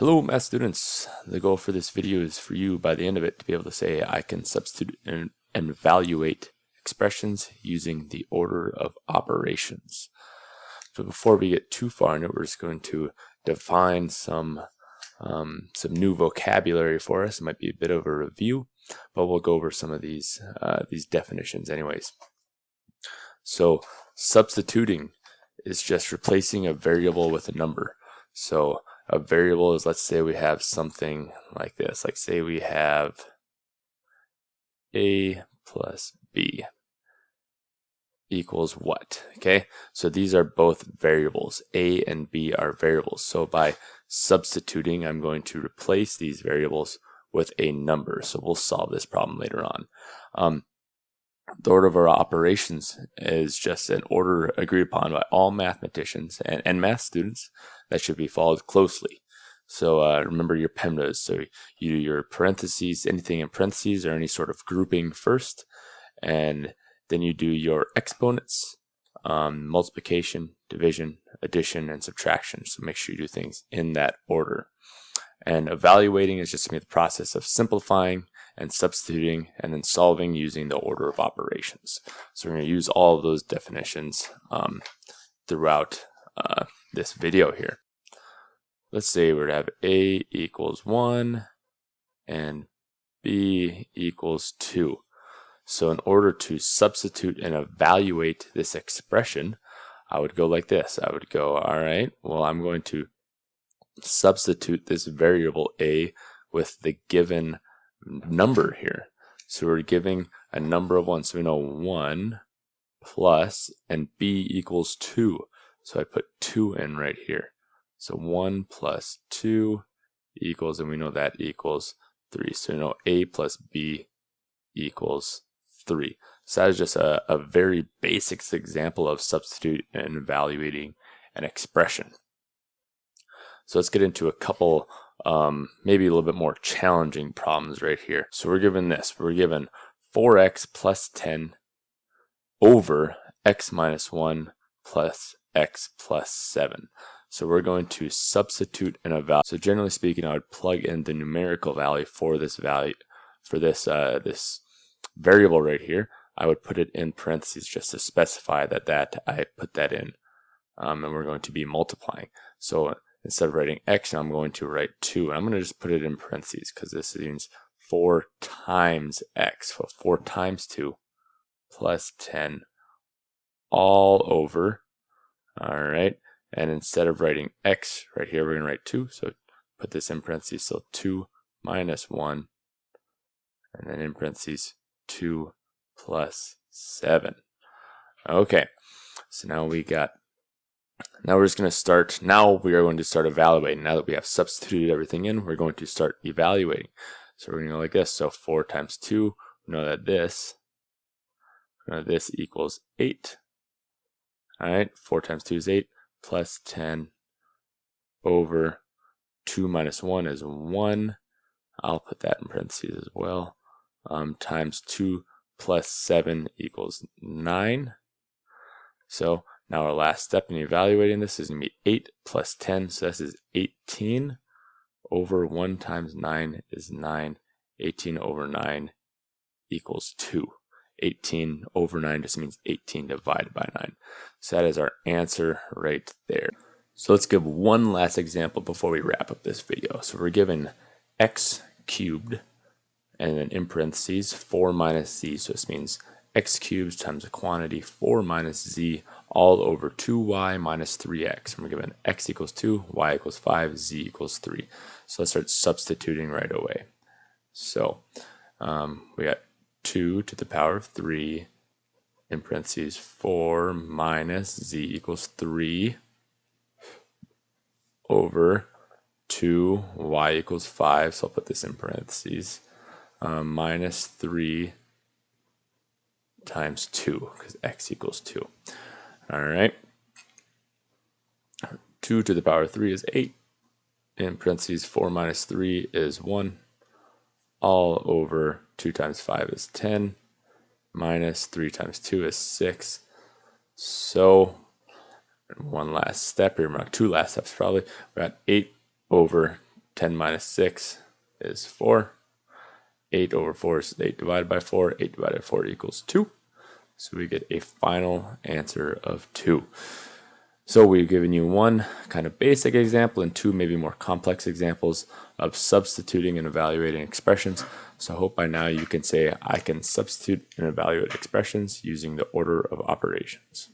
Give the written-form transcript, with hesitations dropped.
Hello, math students. The goal for this video is for you, by the end of it, to be able to say I can substitute and evaluate expressions using the order of operations. So before we get too far into it, we're just going to define some new vocabulary for us. It might be a bit of a review, but we'll go over some of these definitions anyways. So substituting is just replacing a variable with a number. So a variable is, let's say we have something like this. Like say we have a plus b equals what? Okay, so these are both variables. A and b are variables. So by substituting, I'm going to replace these variables with a number. So we'll solve this problem later on. The order of our operations is just an order agreed upon by all mathematicians and math students that should be followed closely. So remember your PEMDAs. So you do your parentheses, anything in parentheses or any sort of grouping first, and then you do your exponents, multiplication, division, addition, and subtraction. So make sure you do things in that order. And evaluating is just going to be the process of simplifying and substituting and then solving using the order of operations. So we're going to use all of those definitions throughout this video here. Let's say we're to have a equals 1 and b equals 2. So in order to substitute and evaluate this expression, I would go like this. I would go, all right, well, I'm going to substitute this variable a with the given number here. So we're giving a number of 1. So we know 1 plus and b equals 2. So I put 2 in right here. So 1 plus 2 equals, and we know that equals 3. So we know a plus b equals 3. So that is just a very basic example of substitute and evaluating an expression. So let's get into a couple, maybe a little bit more challenging problems right here. So we're given this. We're given 4x plus 10 over x minus 1 plus x plus 7. So we're going to substitute and evaluate. So generally speaking, I would plug in the numerical value for this this variable right here. I would put it in parentheses just to specify that I put that in, and we're going to be multiplying. So instead of writing x, I'm going to write 2. And I'm going to just put it in parentheses because this means 4 times x. So 4 times 2 plus 10 all over. All right. And instead of writing x right here, we're going to write 2. So put this in parentheses. So 2 minus 1. And then in parentheses, 2 plus 7. Okay. So now we got. Now we're just going to start. Now we are going to start evaluating. Now that we have substituted everything in, we're going to start evaluating. So we're going to go like this. So 4 times 2, we know that this equals 8. All right, 4 times 2 is 8, plus 10 over 2 minus 1 is 1. I'll put that in parentheses as well. Times 2 plus 7 equals 9. So now our last step in evaluating this is going to be 8 plus 10, so this is 18 over 1 times 9 is 9. 18 over 9 equals 2. 18 over 9 just means 18 divided by 9. So that is our answer right there. So let's give one last example before we wrap up this video. So we're given x cubed, and then in parentheses 4 minus z, so this means x cubed times a quantity 4 minus z all over 2y minus 3x. And we're given x equals 2, y equals 5, z equals 3. So let's start substituting right away. So we got 2 to the power of 3 in parentheses 4 minus z equals 3 over 2, y equals 5. So I'll put this in parentheses. Minus 3 times 2, because x equals 2. All right. 2 to the power of 3 is 8. In parentheses, 4 minus 3 is 1. All over 2 times 5 is 10. Minus 3 times 2 is 6. So, one last step here, two last steps probably. We got 8 over 10 minus 6 is 4. 8 over 4 is 8 divided by 4. 8 divided by 4 equals 2. So we get a final answer of 2. So we've given you one kind of basic example and two maybe more complex examples of substituting and evaluating expressions. So I hope by now you can say I can substitute and evaluate expressions using the order of operations.